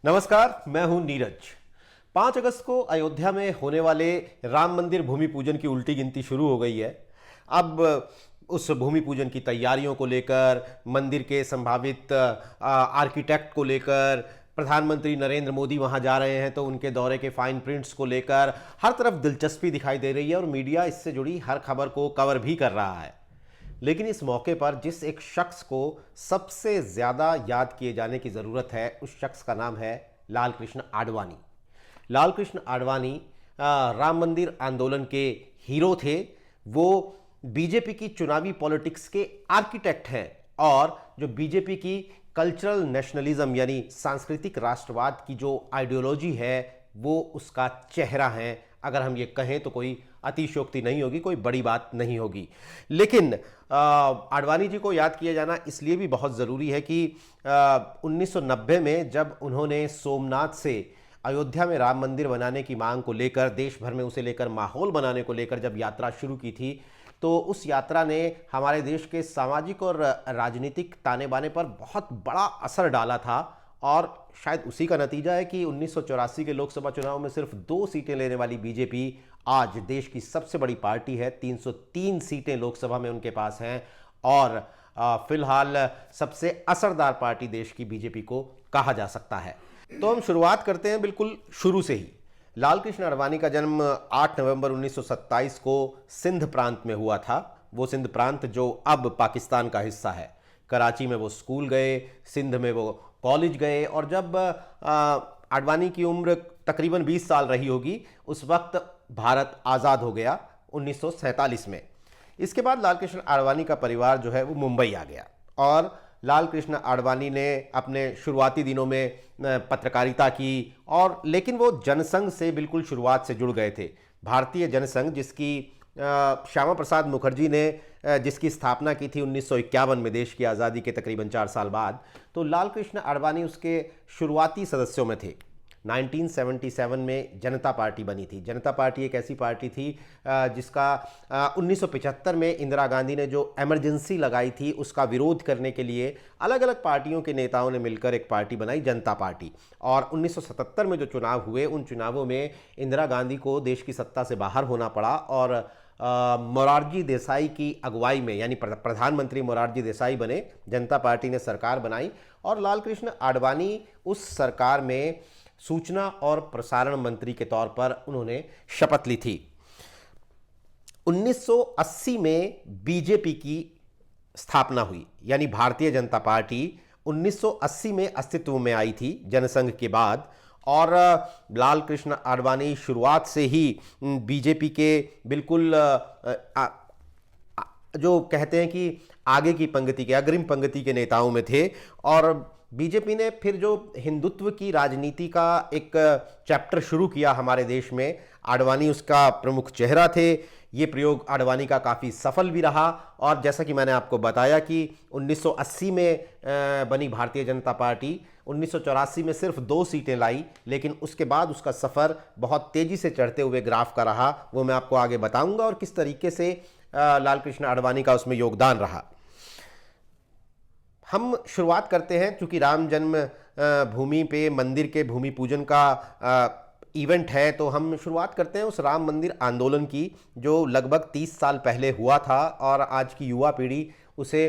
नमस्कार, मैं हूं नीरज। 5 अगस्त को अयोध्या में होने वाले राम मंदिर भूमि पूजन की उल्टी गिनती शुरू हो गई है। अब उस भूमि पूजन की तैयारियों को लेकर, मंदिर के संभावित आर्किटेक्ट को लेकर, प्रधानमंत्री नरेंद्र मोदी वहां जा रहे हैं तो उनके दौरे के फाइन प्रिंट्स को लेकर हर तरफ दिलचस्पी दिखाई दे रही है और मीडिया इससे जुड़ी हर खबर को कवर भी कर रहा है। लेकिन इस मौके पर जिस एक शख्स को सबसे ज्यादा याद किए जाने की जरूरत है, उस शख्स का नाम है लाल कृष्ण आडवाणी। लाल कृष्ण आडवाणी राम मंदिर आंदोलन के हीरो थे। वो बीजेपी की चुनावी पॉलिटिक्स के आर्किटेक्ट हैं और जो बीजेपी की कल्चरल नेशनलिज्म यानी सांस्कृतिक राष्ट्रवाद की जो आइडियोलॉजी है वो उसका चेहरा है। अगर हम ये कहें तो कोई अतिशयोक्ति नहीं होगी, कोई बड़ी बात नहीं होगी। लेकिन आडवाणी जी को याद किया जाना इसलिए भी बहुत ज़रूरी है कि 1990 में जब उन्होंने सोमनाथ से अयोध्या में राम मंदिर बनाने की मांग को लेकर, देश भर में उसे लेकर माहौल बनाने को लेकर जब यात्रा शुरू की थी, तो उस यात्रा ने हमारे देश के सामाजिक और राजनीतिक ताने बाने पर बहुत बड़ा असर डाला था। और शायद उसी का नतीजा है कि 1984 के लोकसभा चुनाव में सिर्फ 2 सीटें लेने वाली बीजेपी आज देश की सबसे बड़ी पार्टी है। 303 सीटें लोकसभा में उनके पास हैं और फिलहाल सबसे असरदार पार्टी देश की बीजेपी को कहा जा सकता है। तो हम शुरुआत करते हैं बिल्कुल शुरू से ही। लाल कृष्ण आडवाणी का जन्म 8 नवंबर 1927 को सिंध प्रांत में हुआ था। वो सिंध प्रांत जो अब पाकिस्तान का हिस्सा है। कराची में वो स्कूल गए, सिंध में वो कॉलेज गए और जब आडवाणी की उम्र तकरीबन 20 साल रही होगी, उस वक्त भारत आज़ाद हो गया 1947 में। इसके बाद लाल कृष्ण आडवाणी का परिवार जो है वो मुंबई आ गया और लाल कृष्ण आडवाणी ने अपने शुरुआती दिनों में पत्रकारिता की और लेकिन वो जनसंघ से बिल्कुल शुरुआत से जुड़ गए थे। भारतीय जनसंघ जिसकी श्यामा प्रसाद मुखर्जी ने जिसकी स्थापना की थी 1951 में, देश की आज़ादी के तकरीबन 4 साल बाद, तो लाल कृष्ण आडवाणी उसके शुरुआती सदस्यों में थे। 1977 में जनता पार्टी बनी थी। जनता पार्टी एक ऐसी पार्टी थी जिसका 1975 में इंदिरा गांधी ने जो इमरजेंसी लगाई थी उसका विरोध करने के लिए अलग अलग पार्टियों के नेताओं ने मिलकर एक पार्टी बनाई, जनता पार्टी। और 1977 में जो चुनाव हुए, उन चुनावों में इंदिरा गांधी को देश की सत्ता से बाहर होना पड़ा और मोरारजी देसाई की अगुवाई में, यानी प्रधानमंत्री मोरारजी देसाई बने, जनता पार्टी ने सरकार बनाई और लाल कृष्ण आडवाणी उस सरकार में सूचना और प्रसारण मंत्री के तौर पर उन्होंने शपथ ली थी। 1980 में बीजेपी की स्थापना हुई, यानी भारतीय जनता पार्टी 1980 में अस्तित्व में आई थी जनसंघ के बाद। और लाल कृष्ण आडवाणी शुरुआत से ही बीजेपी के बिल्कुल जो कहते हैं कि आगे की पंक्ति के, अग्रिम पंक्ति के नेताओं में थे। और बीजेपी ने फिर जो हिंदुत्व की राजनीति का एक चैप्टर शुरू किया हमारे देश में, आडवाणी उसका प्रमुख चेहरा थे। ये प्रयोग आडवाणी का काफ़ी सफल भी रहा और जैसा कि मैंने आपको बताया कि 1980 में बनी भारतीय जनता पार्टी 1984 में सिर्फ 2 सीटें लाई, लेकिन उसके बाद उसका सफ़र बहुत तेज़ी से चढ़ते हुए ग्राफ का रहा। वो मैं आपको आगे बताऊंगा और किस तरीके से लाल कृष्ण आडवाणी का उसमें योगदान रहा। हम शुरुआत करते हैं, चूँकि राम जन्म भूमि पे मंदिर के भूमि पूजन का इवेंट है, तो हम शुरुआत करते हैं उस राम मंदिर आंदोलन की जो लगभग 30 साल पहले हुआ था। और आज की युवा पीढ़ी उसे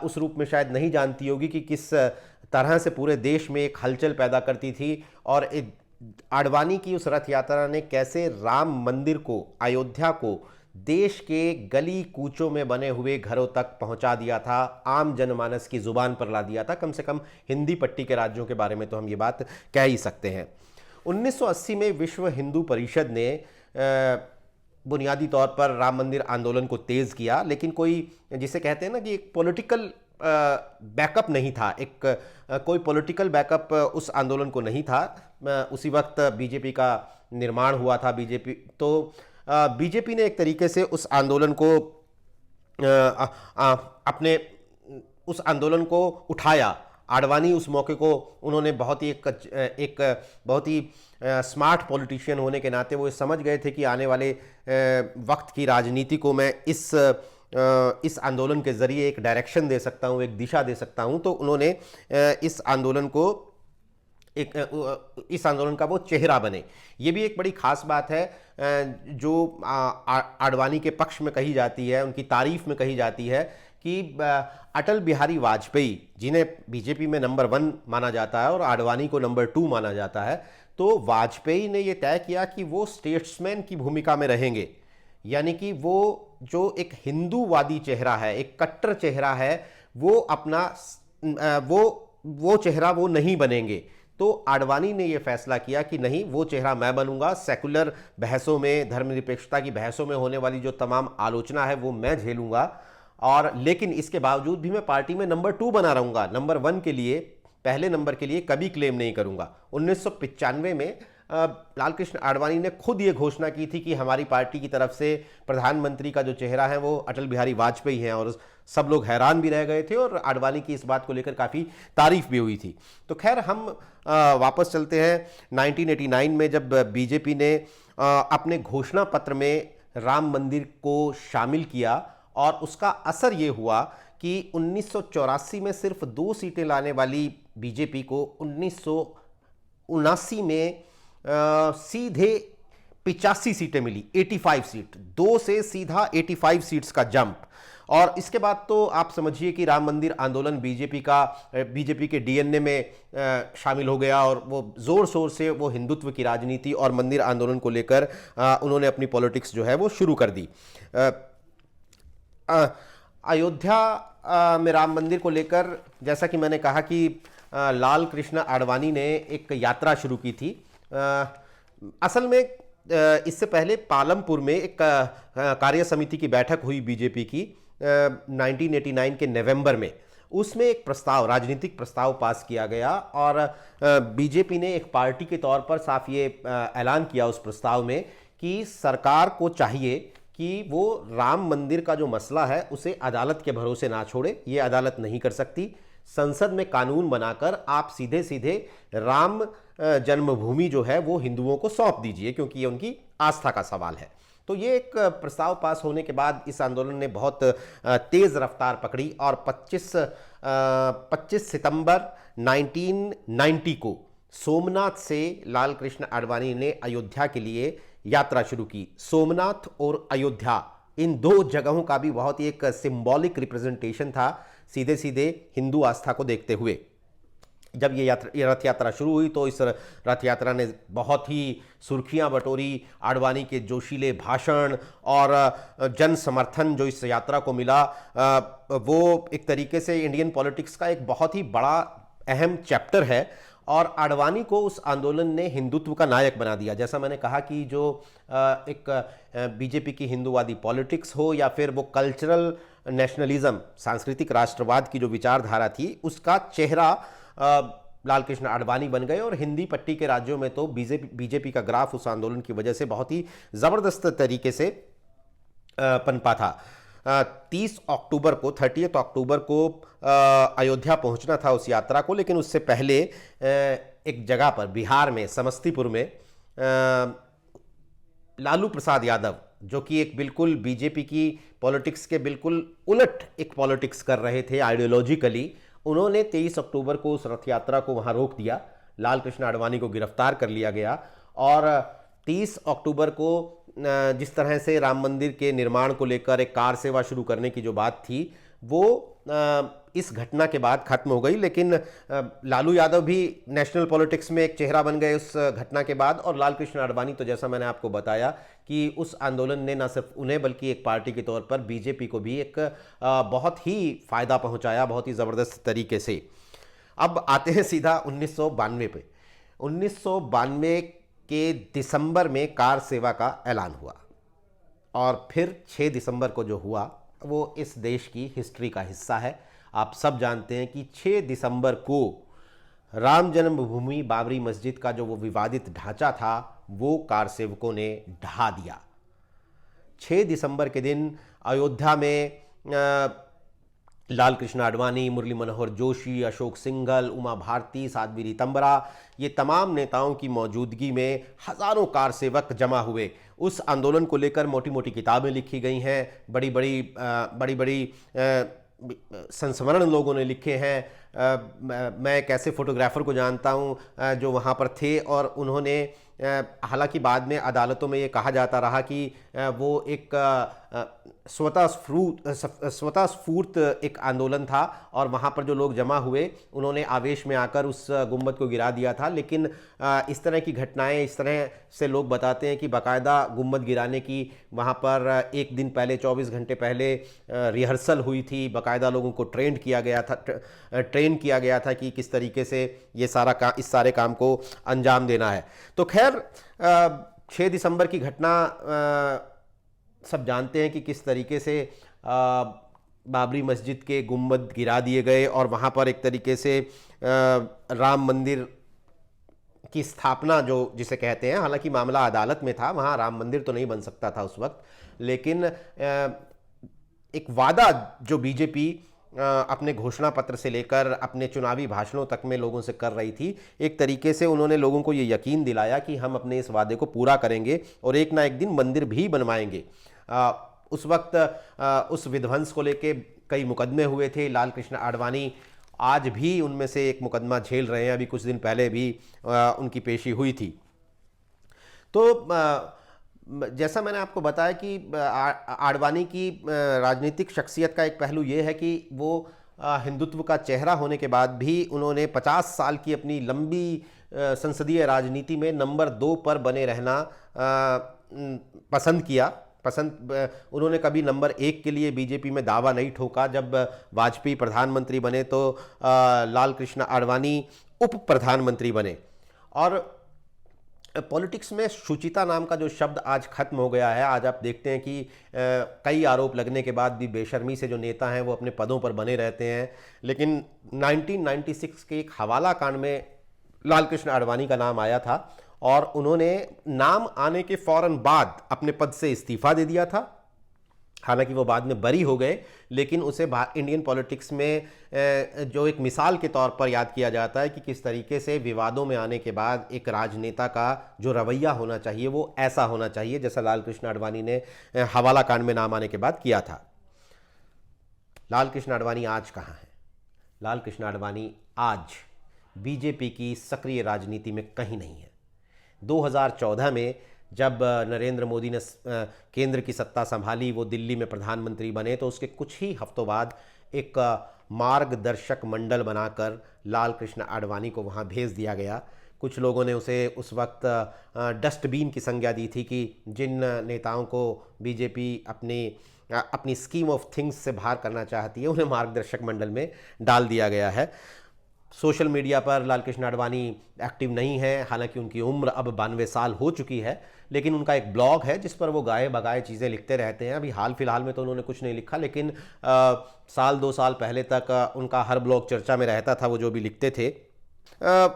उस रूप में शायद नहीं जानती होगी कि किस तरह से पूरे देश में एक हलचल पैदा करती थी और आडवाणी की उस रथ यात्रा ने कैसे राम मंदिर को, अयोध्या को देश के गली कूचों में बने हुए घरों तक पहुंचा दिया था, आम जनमानस की जुबान पर ला दिया था। कम से कम हिंदी पट्टी के राज्यों के बारे में तो हम ये बात कह ही सकते हैं। 1980 में विश्व हिंदू परिषद ने बुनियादी तौर पर राम मंदिर आंदोलन को तेज़ किया, लेकिन कोई जिसे कहते हैं ना कि एक पॉलिटिकल बैकअप नहीं था, कोई पॉलिटिकल बैकअप उस आंदोलन को नहीं था। उसी वक्त बीजेपी का निर्माण हुआ था। बीजेपी ने एक तरीके से उस आंदोलन को अपने उस आंदोलन को उठाया। आडवाणी उस मौके को उन्होंने बहुत ही स्मार्ट पॉलिटिशियन होने के नाते वो समझ गए थे कि आने वाले वक्त की राजनीति को मैं इस आंदोलन के ज़रिए एक डायरेक्शन दे सकता हूँ, एक दिशा दे सकता हूँ। तो उन्होंने इस आंदोलन को इस आंदोलन का वो चेहरा बने। ये भी एक बड़ी खास बात है जो आडवाणी के पक्ष में कही जाती है, उनकी तारीफ में कही जाती है कि अटल बिहारी वाजपेयी, जिन्हें बीजेपी में नंबर 1 माना जाता है और आडवाणी को नंबर 2 माना जाता है, तो वाजपेयी ने ये तय किया कि वो स्टेट्समैन की भूमिका में रहेंगे, यानी कि वो जो एक हिंदूवादी चेहरा है, एक कट्टर चेहरा है, वो अपना वो चेहरा वो नहीं बनेंगे। तो आडवाणी ने यह फैसला किया कि नहीं, वो चेहरा मैं बनूंगा, सेकुलर बहसों में, धर्मनिरपेक्षता की बहसों में होने वाली जो तमाम आलोचना है वो मैं झेलूंगा, और लेकिन इसके बावजूद भी मैं पार्टी में नंबर 2 बना रहूंगा, नंबर 1 के लिए, पहले नंबर के लिए कभी क्लेम नहीं करूंगा। 1995 में लाल कृष्ण आडवाणी ने खुद ये घोषणा की थी कि हमारी पार्टी की तरफ से प्रधानमंत्री का जो चेहरा है वो अटल बिहारी वाजपेयी हैं, और सब लोग हैरान भी रह गए थे और आडवाणी की इस बात को लेकर काफ़ी तारीफ भी हुई थी। तो खैर हम वापस चलते हैं 1989 में, जब बीजेपी ने अपने घोषणा पत्र में राम मंदिर को शामिल किया, और उसका असर ये हुआ कि 1984 में सिर्फ 2 सीटें लाने वाली बीजेपी को 1979 में सीधे 85 सीटें मिली, 85 सीट, 2 से सीधा 85 सीट्स का जंप। और इसके बाद तो आप समझिए कि राम मंदिर आंदोलन बीजेपी के डीएनए में शामिल हो गया, और वो जोर शोर से वो हिंदुत्व की राजनीति और मंदिर आंदोलन को लेकर उन्होंने अपनी पॉलिटिक्स जो है वो शुरू कर दी। अयोध्या में राम मंदिर को लेकर, जैसा कि मैंने कहा कि लाल कृष्ण आडवाणी ने एक यात्रा शुरू की थी। असल में इससे पहले पालमपुर में एक कार्य समिति की बैठक हुई बीजेपी की 1989 के नवंबर में। उसमें एक प्रस्ताव, राजनीतिक प्रस्ताव पास किया गया, और बीजेपी ने एक पार्टी के तौर पर साफ ये ऐलान किया उस प्रस्ताव में कि सरकार को चाहिए कि वो राम मंदिर का जो मसला है उसे अदालत के भरोसे ना छोड़े, ये अदालत नहीं कर सकती। संसद में कानून बनाकर आप सीधे सीधे राम जन्मभूमि जो है वो हिंदुओं को सौंप दीजिए, क्योंकि ये उनकी आस्था का सवाल है। तो ये एक प्रस्ताव पास होने के बाद इस आंदोलन ने बहुत तेज रफ्तार पकड़ी, और 25 सितंबर 1990 को सोमनाथ से लाल कृष्ण आडवाणी ने अयोध्या के लिए यात्रा शुरू की। सोमनाथ और अयोध्या, इन 2 जगहों का भी बहुत ही एक सिंबॉलिक रिप्रेजेंटेशन था, सीधे सीधे हिंदू आस्था को देखते हुए। जब ये रथ यात्रा शुरू हुई तो इस रथ यात्रा ने बहुत ही सुर्खियां बटोरी। आडवाणी के जोशीले भाषण और जन समर्थन जो इस यात्रा को मिला, वो एक तरीके से इंडियन पॉलिटिक्स का एक बहुत ही बड़ा अहम चैप्टर है, और आडवाणी को उस आंदोलन ने हिंदुत्व का नायक बना दिया। जैसा मैंने कहा कि जो एक बीजेपी की हिंदूवादी पॉलिटिक्स हो, या फिर वो कल्चरल नेशनलिज्म, सांस्कृतिक राष्ट्रवाद की जो विचारधारा थी, उसका चेहरा लाल कृष्ण आडवाणी बन गए। और हिंदी पट्टी के राज्यों में तो बीजेपी का ग्राफ उस आंदोलन की वजह से बहुत ही ज़बरदस्त तरीके से पनपा था। 30 अक्टूबर को अयोध्या पहुंचना था उस यात्रा को, लेकिन उससे पहले एक जगह पर बिहार में समस्तीपुर में लालू प्रसाद यादव, जो कि एक बिल्कुल बीजेपी की पॉलिटिक्स के बिल्कुल उलट एक पॉलिटिक्स कर रहे थे आइडियोलॉजिकली, उन्होंने 23 अक्टूबर को उस रथ यात्रा को वहां रोक दिया। लाल कृष्ण आडवाणी को गिरफ्तार कर लिया गया, और 30 अक्टूबर को जिस तरह से राम मंदिर के निर्माण को लेकर एक कार सेवा शुरू करने की जो बात थी, वो इस घटना के बाद खत्म हो गई। लेकिन लालू यादव भी नेशनल पॉलिटिक्स में एक चेहरा बन गए उस घटना के बाद, और लाल कृष्ण आडवाणी तो जैसा मैंने आपको बताया कि उस आंदोलन ने न सिर्फ उन्हें बल्कि एक पार्टी के तौर पर बीजेपी को भी एक बहुत ही फायदा पहुंचाया, बहुत ही ज़बरदस्त तरीके से। अब आते हैं सीधा 1992 पे। 1992 के दिसंबर में कार सेवा का ऐलान हुआ, और फिर 6 दिसंबर को जो हुआ वो इस देश की हिस्ट्री का हिस्सा है। आप सब जानते हैं कि 6 दिसंबर को राम जन्मभूमि बाबरी मस्जिद का जो वो विवादित ढांचा था वो कार सेवकों ने ढहा दिया। 6 दिसंबर के दिन अयोध्या में लाल कृष्ण आडवाणी, मुरली मनोहर जोशी, अशोक सिंघल, उमा भारती, साध्वी रीतंबरा, ये तमाम नेताओं की मौजूदगी में हजारों कार सेवक जमा हुए। उस आंदोलन को लेकर मोटी मोटी किताबें लिखी गई हैं, बड़ी बड़ी संस्मरण लोगों ने लिखे हैं, मैं एक ऐसे फोटोग्राफर को जानता हूं जो वहां पर थे और उन्होंने हालांकि बाद में अदालतों में ये कहा जाता रहा कि वो एक स्वतः स्फूर्त एक आंदोलन था और वहाँ पर जो लोग जमा हुए उन्होंने आवेश में आकर उस गुंबद को गिरा दिया था। लेकिन इस तरह की घटनाएं, इस तरह से लोग बताते हैं कि बाकायदा गुंबद गिराने की वहाँ पर एक दिन पहले, 24 घंटे पहले रिहर्सल हुई थी। बाकायदा लोगों को ट्रेन किया गया था कि किस तरीके से ये इस सारे काम को अंजाम देना है। तो खैर 6 दिसंबर की घटना सब जानते हैं कि किस तरीके से बाबरी मस्जिद के गुंबद गिरा दिए गए और वहाँ पर एक तरीके से राम मंदिर की स्थापना जो जिसे कहते हैं, हालांकि मामला अदालत में था, वहाँ राम मंदिर तो नहीं बन सकता था उस वक्त, लेकिन एक वादा जो बीजेपी अपने घोषणा पत्र से लेकर अपने चुनावी भाषणों तक में लोगों से कर रही थी, एक तरीके से उन्होंने लोगों को ये यकीन दिलाया कि हम अपने इस वादे को पूरा करेंगे और एक ना एक दिन मंदिर भी बनवाएंगे। उस वक्त उस विध्वंस को लेके कई मुकदमे हुए थे। लाल कृष्ण आडवाणी आज भी उनमें से एक मुकदमा झेल रहे हैं। अभी कुछ दिन पहले भी उनकी पेशी हुई थी। तो जैसा मैंने आपको बताया कि आडवाणी की राजनीतिक शख्सियत का एक पहलू ये है कि वो हिंदुत्व का चेहरा होने के बाद भी उन्होंने 50 साल की अपनी लंबी संसदीय राजनीति में नंबर 2 पर बने रहना उन्होंने कभी नंबर 1 के लिए बीजेपी में दावा नहीं ठोका। जब वाजपेयी प्रधानमंत्री बने तो लाल कृष्ण आडवाणी उप प्रधानमंत्री बने। और पॉलिटिक्स में शुचिता नाम का जो शब्द आज खत्म हो गया है। आज आप देखते हैं कि कई आरोप लगने के बाद भी बेशर्मी से जो नेता हैं वो अपने पदों पर बने रहते हैं। लेकिन 1996 के एक हवाला कांड में लाल कृष्ण आडवाणी का नाम आया था और उन्होंने नाम आने के फौरन बाद अपने पद से इस्तीफा दे दिया था। हालांकि वो बाद में बरी हो गए, लेकिन उसे इंडियन पॉलिटिक्स में जो एक मिसाल के तौर पर याद किया जाता है कि किस तरीके से विवादों में आने के बाद एक राजनेता का जो रवैया होना चाहिए वो ऐसा होना चाहिए जैसा लाल कृष्ण आडवाणी ने हवाला कांड में नाम आने के बाद किया था। लाल कृष्ण आडवाणी आज कहाँ है? लाल कृष्ण आडवाणी आज बीजेपी की सक्रिय राजनीति में कहीं नहीं है। 2014 में जब नरेंद्र मोदी ने केंद्र की सत्ता संभाली, वो दिल्ली में प्रधानमंत्री बने, तो उसके कुछ ही हफ्तों बाद एक मार्गदर्शक मंडल बनाकर लाल कृष्ण आडवाणी को वहाँ भेज दिया गया। कुछ लोगों ने उसे उस वक्त डस्टबिन की संज्ञा दी थी कि जिन नेताओं को बीजेपी अपनी स्कीम ऑफ थिंग्स से बाहर करना चाहती है उन्हें मार्गदर्शक मंडल में डाल दिया गया है। सोशल मीडिया पर लाल कृष्ण आडवाणी एक्टिव नहीं है, हालांकि उनकी उम्र अब 92 साल हो चुकी है, लेकिन उनका एक ब्लॉग है जिस पर वो गाए बगाए चीज़ें लिखते रहते हैं। अभी हाल फिलहाल में तो उन्होंने कुछ नहीं लिखा, लेकिन साल 2 साल पहले तक उनका हर ब्लॉग चर्चा में रहता था, वो जो भी लिखते थे।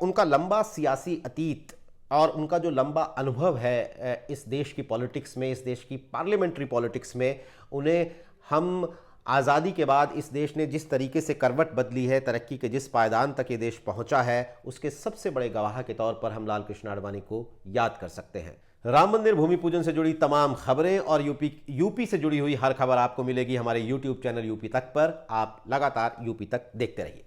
उनका लंबा सियासी अतीत और उनका जो लंबा अनुभव है इस देश की पॉलिटिक्स में, इस देश की पार्लियामेंट्री पॉलिटिक्स में, उन्हें हम आज़ादी के बाद इस देश ने जिस तरीके से करवट बदली है, तरक्की के जिस पायदान तक ये देश पहुंचा है, उसके सबसे बड़े गवाह के तौर पर हम लाल कृष्ण आडवाणी को याद कर सकते हैं। राम मंदिर भूमि पूजन से जुड़ी तमाम खबरें और यूपी से जुड़ी हुई हर खबर आपको मिलेगी हमारे यूट्यूब चैनल यूपी तक पर। आप लगातार यूपी तक देखते रहिए।